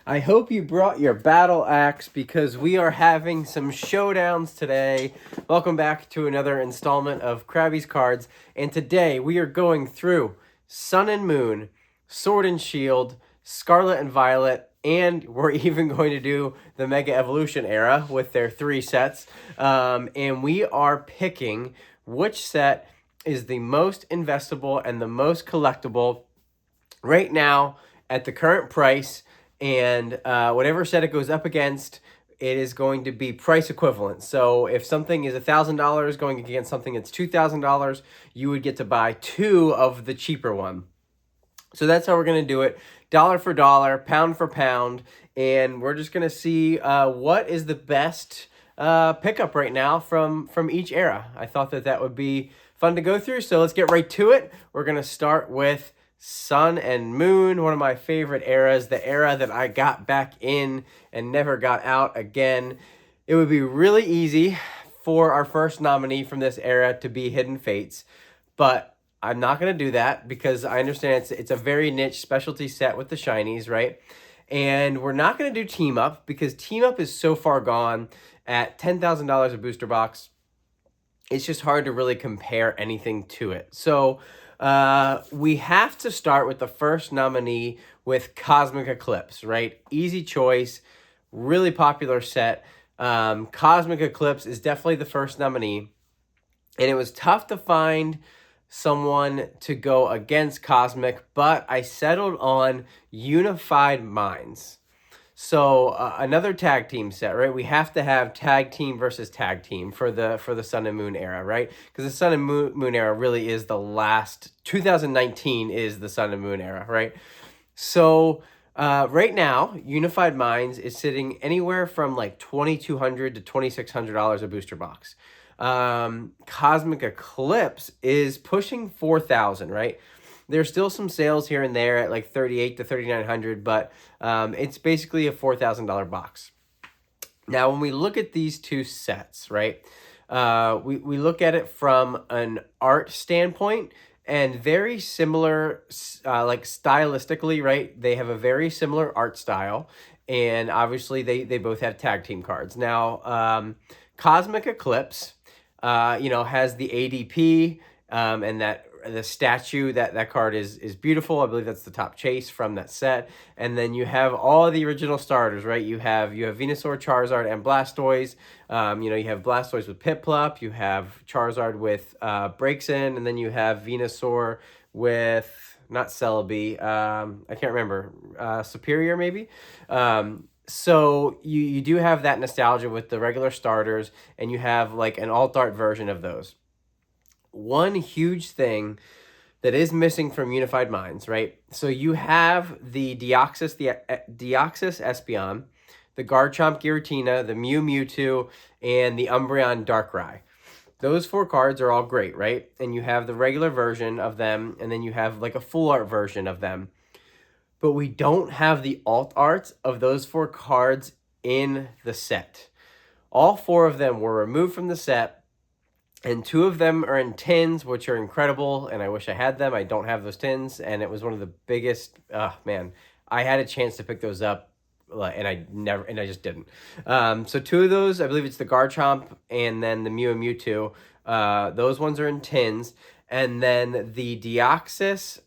I hope you brought your battle axe because we are having some showdowns today. Welcome back to another installment of Krabby's Cards. And today we are going through Sun and Moon, Sword and Shield, Scarlet and Violet, and we're even going to do the Mega Evolution era with their 3 sets. And we are picking which set is the most investable and the most collectible right now at the current price, and whatever set it goes up against, it is going to be price equivalent. So if something is $1,000 going against something that's $2,000, you would get to buy two of the cheaper one. So that's how we're going to do it, dollar for dollar, pound for pound, and we're just going to see what is the best pickup right now from each era. I thought that would be fun to go through, so let's get right to it. We're going to start with Sun and Moon, one of my favorite eras, the era that I got back in and never got out again. It would be really easy for our first nominee from this era to be Hidden Fates, but I'm not going to do that because I understand it's a very niche specialty set with the shinies, right? And we're not going to do Team Up because Team Up is so far gone at $10,000 a booster box. It's just hard to really compare anything to it. So we have to start with the first nominee with Cosmic Eclipse, right? Easy choice, really popular set. Cosmic Eclipse is definitely the first nominee. And it was tough to find someone to go against Cosmic, but I settled on Unified Minds. So another tag team set, right? We have to have tag team versus tag team for the Sun and Moon era, right? Because the Sun and Moon era really is the last. 2019 is the Sun and Moon era, right? So right now, Unified Minds is sitting anywhere from like $2,200 to $2,600 a booster box. Cosmic Eclipse is pushing 4,000, right? There's still some sales here and there at like 38 to 3,900, but it's basically a $4,000 box. Now, when we look at these two sets, right, we look at it from an art standpoint and very similar, like stylistically, right? They have a very similar art style, and obviously they both have tag team cards. Now, Cosmic Eclipse, has the ADP and that the statue that card is beautiful. I believe that's the top chase from that set. And then you have all the original starters, right? You have Venusaur, Charizard, and Blastoise. You have Blastoise with Piplup. You have Charizard with Braixen, and then you have Venusaur with not Celebi. I can't remember. Superior maybe. So you do have that nostalgia with the regular starters, and you have like an alt art version of those. One huge thing that is missing from Unified Minds, right? So you have the Deoxys Espeon, the Garchomp Giratina, the Mewtwo, and the Umbreon Darkrai. Those 4 cards are all great, right? And you have the regular version of them, and then you have like a full art version of them. But we don't have the alt arts of those 4 cards in the set. All 4 of them were removed from the set, and 2 of them are in tins, which are incredible, and I wish I had them. I don't have those tins, and it was one of the biggest, man, I had a chance to pick those up, and I just didn't. So 2 of those, I believe it's the Garchomp and then the Mewtwo. Those ones are in tins, and then the Deoxys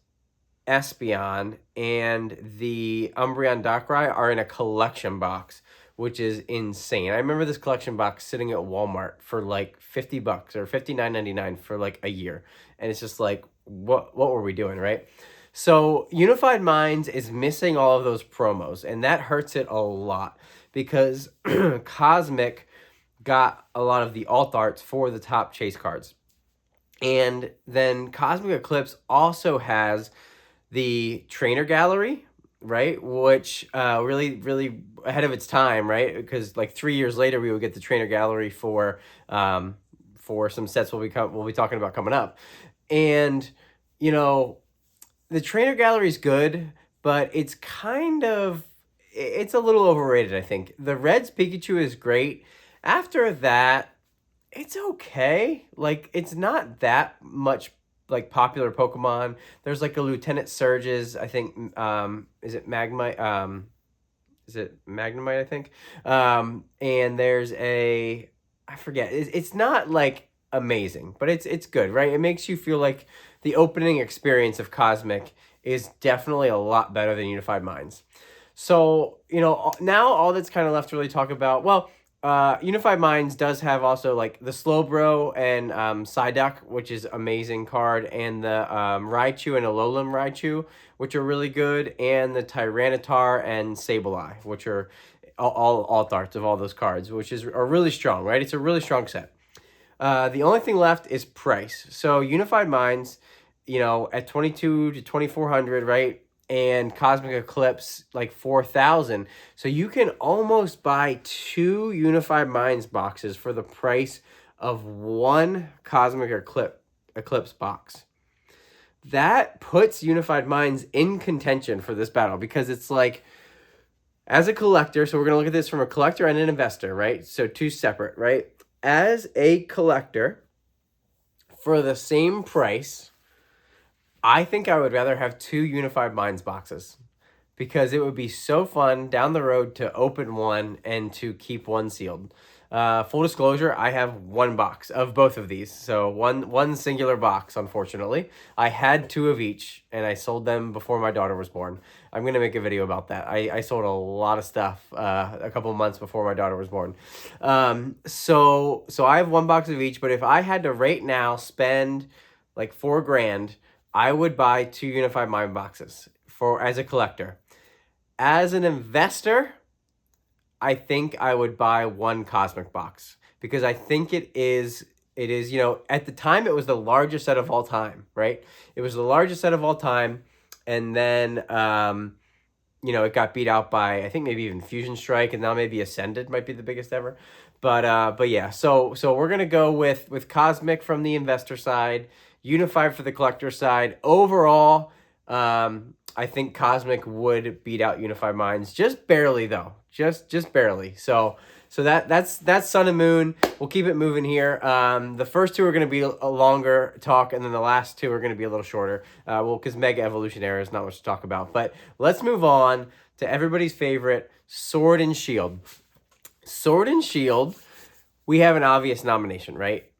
Espeon and the Umbreon Darkrai are in a collection box, which is insane. I remember this collection box sitting at Walmart for like $50 or $59.99 for like a year. And it's just like, what were we doing, right? So Unified Minds is missing all of those promos, and that hurts it a lot because Cosmic got a lot of the alt arts for the top chase cards. And then Cosmic Eclipse also has the trainer gallery, right? Which really, really ahead of its time, right? Because like 3 years later, we would get the trainer gallery for some sets we'll be talking about coming up. And the trainer gallery is good, but it's a little overrated, I think. The Red's Pikachu is great. After that, it's okay. Like, it's not that much like popular Pokemon. There's like a Lieutenant Surge's, I think, is it Magma? is it Magnemite, I think? And there's a, I forget. It's not like amazing, but it's good, right? It makes you feel like the opening experience of Cosmic is definitely a lot better than Unified Minds. So, now all that's kind of left to really talk about, well, Unified Minds does have also like the Slowbro and Psyduck, which is amazing card, and the Raichu and Alolan Raichu, which are really good, and the Tyranitar and Sableye, which are all arts of all those cards, which are really strong, right? It's a really strong set. The only thing left is price. So Unified Minds, at 22 to 2400, right? And Cosmic Eclipse like 4,000. So you can almost buy 2 Unified Minds boxes for the price of 1 Cosmic Eclipse box. That puts Unified Minds in contention for this battle because it's like, as a collector, so we're going to look at this from a collector and an investor, right? So 2 separate, right? As a collector, for the same price, I think I would rather have 2 Unified Minds boxes because it would be so fun down the road to open one and to keep one sealed. Full disclosure, I have 1 box of both of these. So one singular box, unfortunately. I had 2 of each, and I sold them before my daughter was born. I'm going to make a video about that. I sold a lot of stuff a couple of months before my daughter was born. So I have 1 box of each, but if I had to right now spend like $4,000, I would buy 2 Unified Mind boxes as a collector. As an investor, I think I would buy 1 Cosmic box because I think it is, at the time it was the largest set of all time, right? It was the largest set of all time. And then, it got beat out by, I think maybe even Fusion Strike, and now maybe Ascended might be the biggest ever. But yeah, so we're going to go with Cosmic from the investor side, Unified for the collector side. Overall, I think Cosmic would beat out Unified Minds, just barely though, just barely. So that's Sun and Moon. We'll keep it moving here. The first 2 are going to be a longer talk, and then the last 2 are going to be a little shorter. Because Mega Evolutionary is not much to talk about. But let's move on to everybody's favorite, Sword and Shield. Sword and Shield, we have an obvious nomination, right?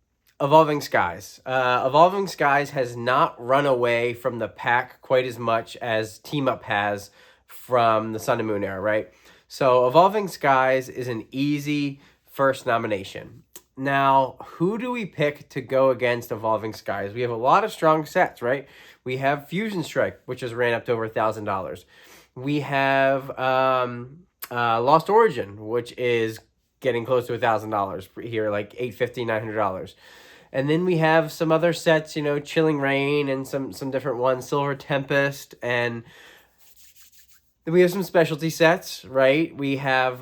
Evolving Skies. Evolving Skies has not run away from the pack quite as much as Team Up has from the Sun and Moon era, right? So Evolving Skies is an easy first nomination. Now, who do we pick to go against Evolving Skies? We have a lot of strong sets, right? We have Fusion Strike, which has ran up to over $1,000. We have Lost Origin, which is getting close to $1,000 here, like $850, $900. And then we have some other sets, Chilling Rain and some different ones, Silver Tempest, and we have some specialty sets, right? We have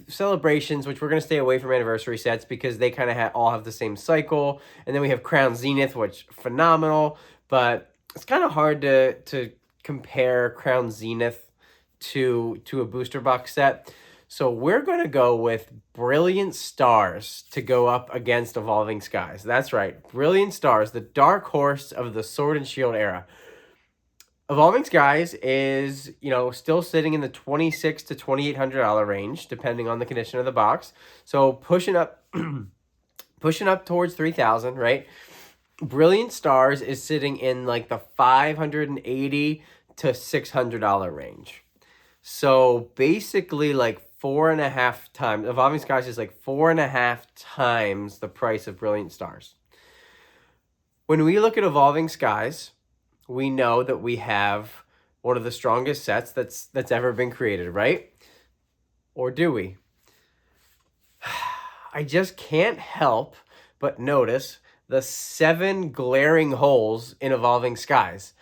Celebrations, which we're going to stay away from anniversary sets because they kind of all have the same cycle. And then we have Crown Zenith, which phenomenal, but it's kind of hard to compare Crown Zenith to a booster box set. So we're going to go with Brilliant Stars to go up against Evolving Skies. That's right. Brilliant Stars, the dark horse of the Sword and Shield era. Evolving Skies is, still sitting in the $2,600 to $2,800 range, depending on the condition of the box. So pushing up towards $3,000, right? Brilliant Stars is sitting in like the $580 to $600 range. So basically like 4.5 times. Evolving Skies is like 4.5 times the price of Brilliant Stars. When we look at Evolving Skies, we know that we have one of the strongest sets that's ever been created, right? Or do we? I just can't help but notice the 7 glaring holes in Evolving Skies.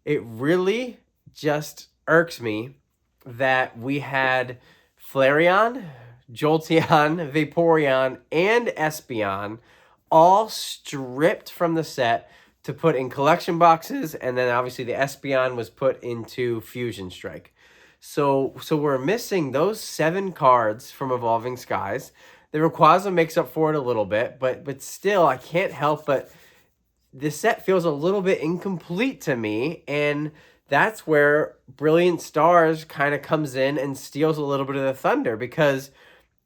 It really just irks me that we had Flareon, Jolteon, Vaporeon, and Espeon all stripped from the set to put in collection boxes, and then obviously the Espeon was put into Fusion Strike. So we're missing those 7 cards from Evolving Skies. The Rayquaza makes up for it a little bit, but still, I can't help but this set feels a little bit incomplete to me, and that's where Brilliant Stars kind of comes in and steals a little bit of the thunder, because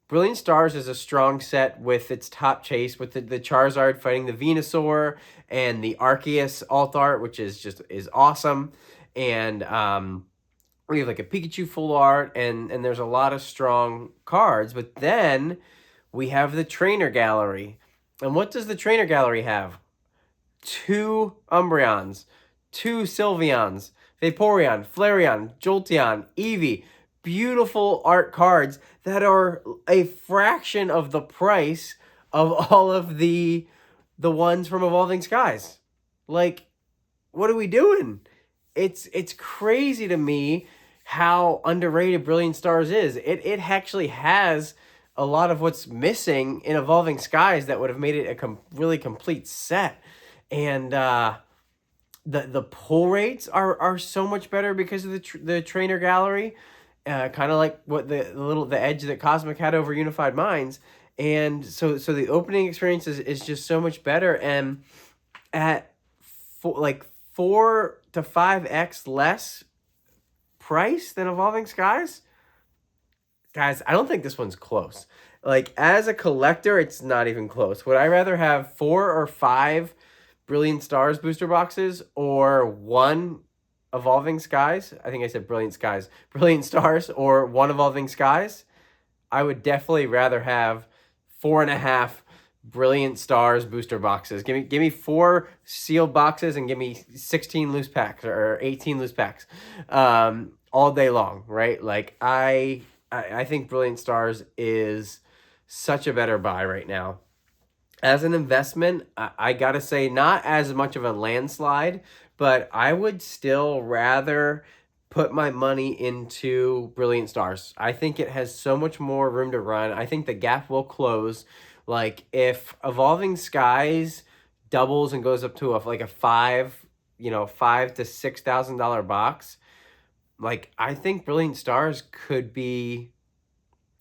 Brilliant Stars is a strong set with its top chase, with the Charizard fighting the Venusaur and the Arceus alt art, which is awesome. And we have like a Pikachu full art, and there's a lot of strong cards. But then we have the trainer gallery. And what does the trainer gallery have? Two Umbreons, two Sylveons, Vaporeon, Flareon, Jolteon, Eevee. Beautiful art cards that are a fraction of the price of all of the ones from Evolving Skies. Like, what are we doing? It's crazy to me how underrated Brilliant Stars is. It actually has a lot of what's missing in Evolving Skies that would have made it a really complete set. And the pull rates are so much better because of the trainer gallery, kind of like what the edge that Cosmic had over Unified Minds. And so the opening experience is just so much better, and at like 4 to 5x less price than Evolving Skies. Guys, I don't think this one's close. Like, as a collector, it's not even close. Would I rather have 4 or 5 Brilliant Stars booster boxes, or one Evolving Skies? I think I said Brilliant Skies. Brilliant Stars, or one Evolving Skies? I would definitely rather have 4.5 Brilliant Stars booster boxes. Give me 4 sealed boxes, and give me 16 loose packs or 18 loose packs, all day long, right? Like, I think Brilliant Stars is such a better buy right now. As an investment, I gotta say, not as much of a landslide, but I would still rather put my money into Brilliant Stars. I think it has so much more room to run. I think the gap will close. Like, if Evolving Skies doubles and goes up to like a $5,000 to $6,000 box, like, I think Brilliant Stars could be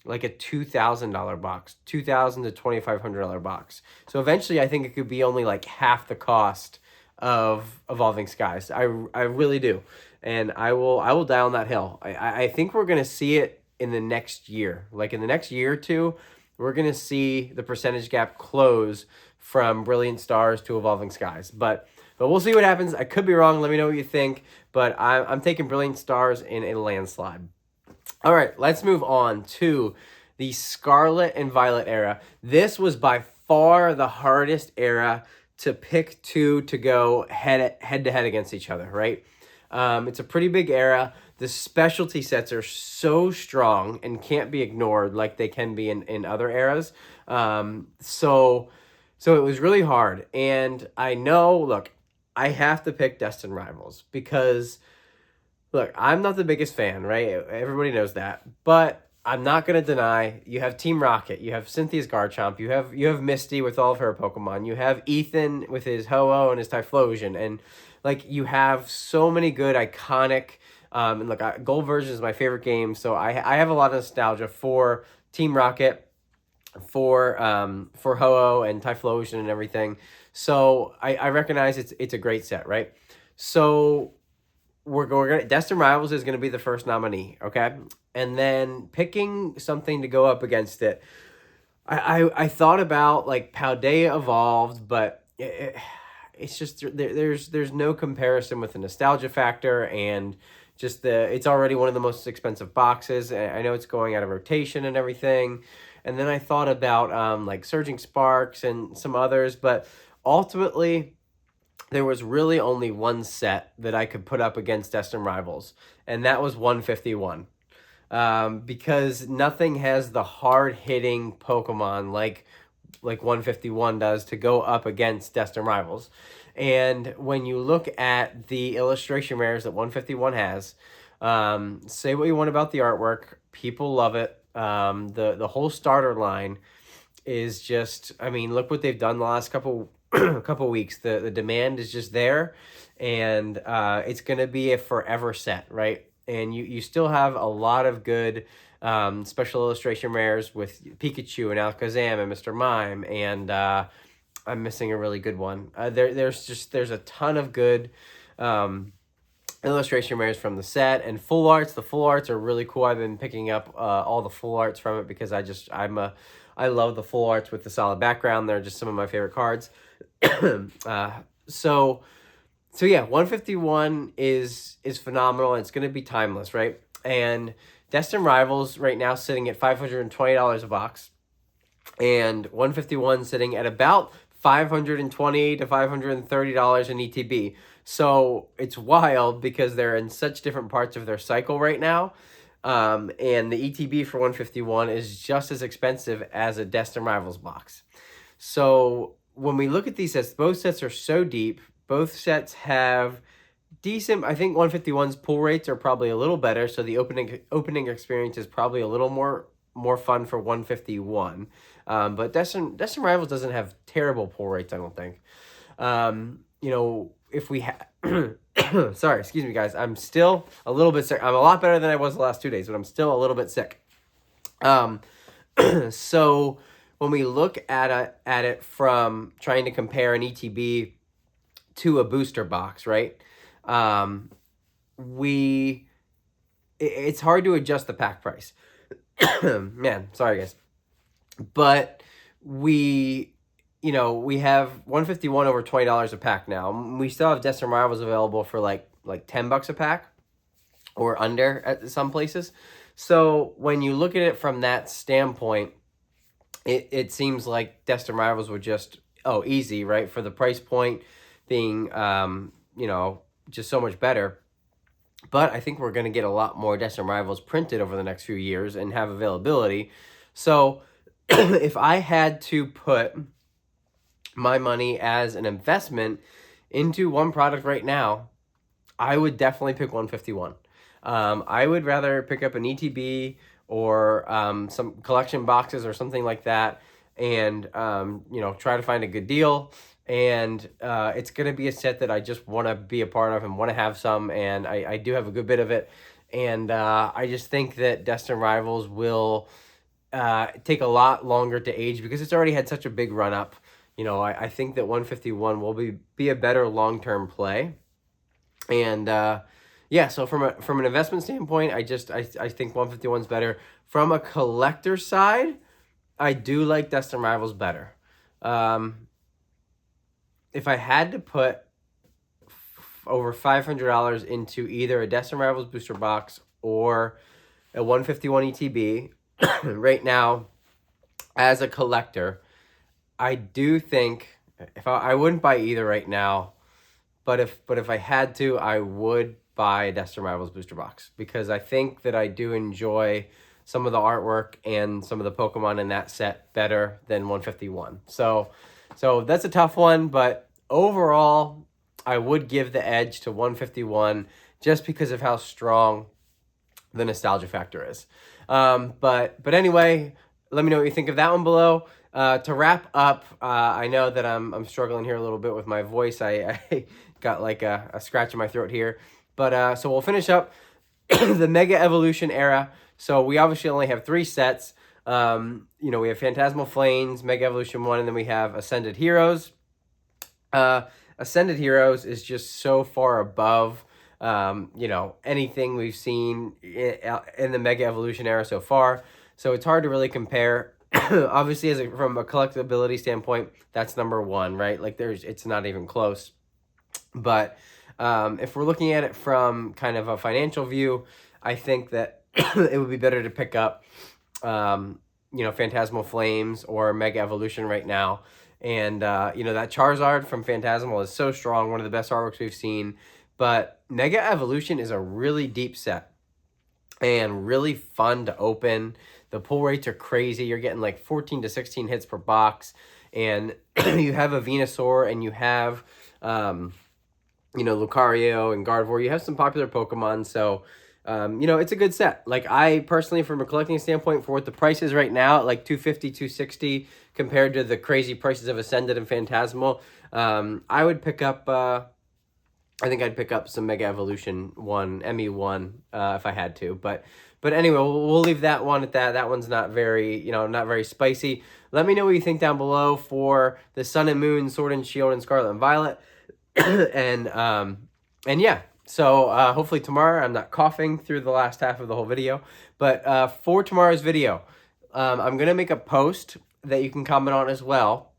like a $2,000 box, $2,000 to $2,500 box. So eventually, I think it could be only like half the cost of Evolving Skies. I really do, and I will die on that hill. I think we're gonna see it in the next year. Like, in the next year or two, we're gonna see the percentage gap close from Brilliant Stars to Evolving Skies. But we'll see what happens. I could be wrong. Let me know what you think. But I'm taking Brilliant Stars in a landslide. All right, let's move on to the Scarlet and Violet era. This was by far the hardest era to pick two to go head to head against each other, right? It's a pretty big era. The specialty sets are so strong and can't be ignored like they can be in other eras. So it was really hard. And I know, look, I have to pick Destined Rivals because, look, I'm not the biggest fan, right? Everybody knows that. But I'm not going to deny, you have Team Rocket, you have Cynthia's Garchomp, you have Misty with all of her Pokemon, you have Ethan with his Ho-Oh and his Typhlosion, and like, you have so many good iconic, and look, Gold version is my favorite game, so I have a lot of nostalgia for Team Rocket, for Ho-Oh and Typhlosion and everything. So I recognize it's a great set, right? So we're gonna, Destined Rivals is gonna be the first nominee, okay? And then picking something to go up against it, I thought about like Paldea Evolved, but it's just there's no comparison with the nostalgia factor, and just it's already one of the most expensive boxes. And I know it's going out of rotation and everything. And then I thought about like Surging Sparks and some others, but ultimately there was really only one set that I could put up against Destined Rivals, and that was 151. Because nothing has the hard-hitting Pokemon like 151 does to go up against Destined Rivals. And when you look at the illustration rares that 151 has, say what you want about the artwork, people love it. The whole starter line is just, I mean, look what they've done the last couple weeks. The demand is just there, and it's gonna be a forever set, right? And you still have a lot of good special illustration rares with Pikachu and Alakazam and Mr. Mime, and I'm missing a really good one. There's a ton of good illustration rares from the set, and full arts. The full arts are really cool. I've been picking up all the full arts from it because I love the full arts with the solid background. They're just some of my favorite cards. So yeah, 151 is phenomenal, and it's going to be timeless, right? And Destined Rivals right now sitting at $520 a box, and 151 sitting at about $520 to $530 in ETB. So it's wild because they're in such different parts of their cycle right now. And the ETB for 151 is just as expensive as a Destined Rivals box. So when we look at these sets, both sets are so deep. Both sets have decent, I think 151's pull rates are probably a little better, so the opening experience is probably a little more fun for 151. But Destined Rivals doesn't have terrible pull rates, I don't think. If we sorry, excuse me, guys. I'm still a little bit sick. I'm a lot better than I was the last 2 days, but I'm still a little bit sick. So when we look at it from trying to compare an ETB to a booster box, right? It's hard to adjust the pack price. Man, sorry guys. But we have 151 over $20 a pack now. We still have Destined Rivals available for like $10 a pack or under at some places. So when you look at it from that standpoint, it seems like Destined Rivals were just easy, right? For the price point being just so much better. But I think we're going to get a lot more Destined Rivals printed over the next few years and have availability. So if I had to put my money as an investment into one product right now, I would definitely pick 151. I would rather pick up an ETB or some collection boxes or something like that, and try to find a good deal. And it's going to be a set that I just want to be a part of and want to have some, and I do have a good bit of it. And I just think that Destined Rivals will take a lot longer to age because it's already had such a big run up. I think that 151 will be a better long-term play. And so from an investment standpoint, I think 151's better. From a collector side, I do like Destined Rivals better. If I had to put over $500 into either a Destined Rivals booster box or a 151 ETB right now, as a collector, I do think if I wouldn't buy either right now, but if I had to, I would buy a Destined Rivals booster box because I think that I do enjoy some of the artwork and some of the Pokemon in that set better than 151. So that's a tough one, but overall, I would give the edge to 151 just because of how strong the nostalgia factor is. But anyway, let me know what you think of that one below. To wrap up, I know that I'm struggling here a little bit with my voice. I got like a scratch in my throat here. But so we'll finish up the Mega Evolution era. So we obviously only have 3 sets. We have Phantasmal Flames, Mega Evolution 1, and then we have Ascended Heroes. Ascended Heroes is just so far above anything we've seen in the Mega Evolution era so far. So it's hard to really compare. Obviously, from a collectability standpoint, that's number 1, right? It's not even close. But if we're looking at it from kind of a financial view, I think that it would be better to pick up, Phantasmal Flames or Mega Evolution right now. And, that Charizard from Phantasmal is so strong, one of the best artworks we've seen. But Mega Evolution is a really deep set and really fun to open. The pull rates are crazy. You're getting like 14 to 16 hits per box. And you have a Venusaur and you have, Lucario and Gardevoir. You have some popular Pokemon. So, it's a good set. Like, I personally, from a collecting standpoint, for what the price is right now, at like $250, $260, compared to the crazy prices of Ascended and Phantasmal, I would pick up, I think I'd pick up some Mega Evolution 1, ME1, if I had to. But anyway, we'll leave that one at that. That one's not very, not very spicy. Let me know what you think down below for the Sun and Moon, Sword and Shield, and Scarlet and Violet. And yeah. So hopefully tomorrow I'm not coughing through the last half of the whole video. But for tomorrow's video, I'm going to make a post that you can comment on as well.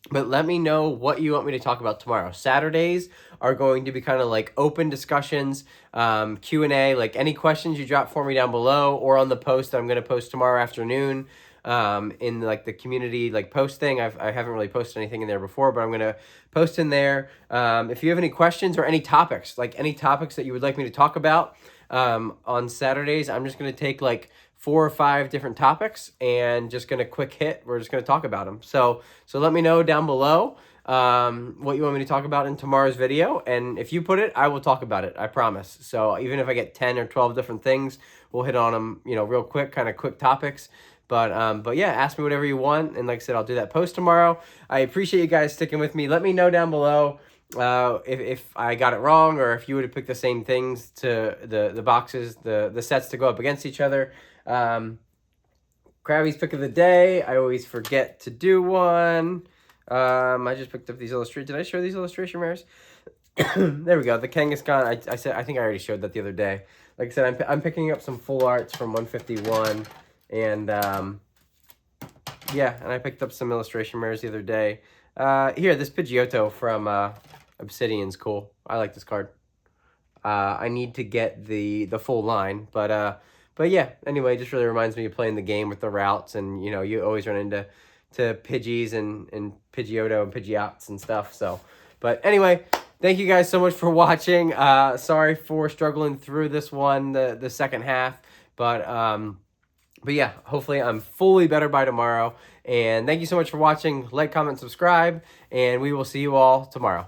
But let me know what you want me to talk about tomorrow. Saturdays are going to be kind of like open discussions, Q&A, like any questions you drop for me down below or on the post that I'm going to post tomorrow afternoon in like the community like post thing. I haven't really posted anything in there before, but I'm going to post in there. If you have any questions or any topics, like any topics that you would like me to talk about on Saturdays, I'm just going to take like 4 or 5 different topics and just going to quick hit. We're just going to talk about them. So let me know down below what you want me to talk about in tomorrow's video. And if you put it, I will talk about it. I promise. So even if I get 10 or 12 different things, we'll hit on them, you know, real quick, kind of quick topics. But yeah, ask me whatever you want. And like I said, I'll do that post tomorrow. I appreciate you guys sticking with me. Let me know down below if I got it wrong, or if you would have picked the same things to the boxes, the sets to go up against each other. Krabby's pick of the day. I always forget to do one. I just picked up these illustrations. Did I show these illustration rares? There we go. The Kangaskhan. I think I already showed that the other day. Like I said, I'm picking up some full arts from 151, and yeah, and I picked up some illustration rares the other day. Here, this Pidgeotto from Obsidian's cool. I like this card. I need to get the full line, but yeah, anyway, it just really reminds me of playing the game with the routes, and you know, you always run into Pidgeys and Pidgeotto and Pidgeots and stuff. So, but anyway, thank you guys so much for watching. Sorry for struggling through this one, the second half, but yeah, hopefully I'm fully better by tomorrow. And thank you so much for watching. Like, comment, subscribe, and we will see you all tomorrow.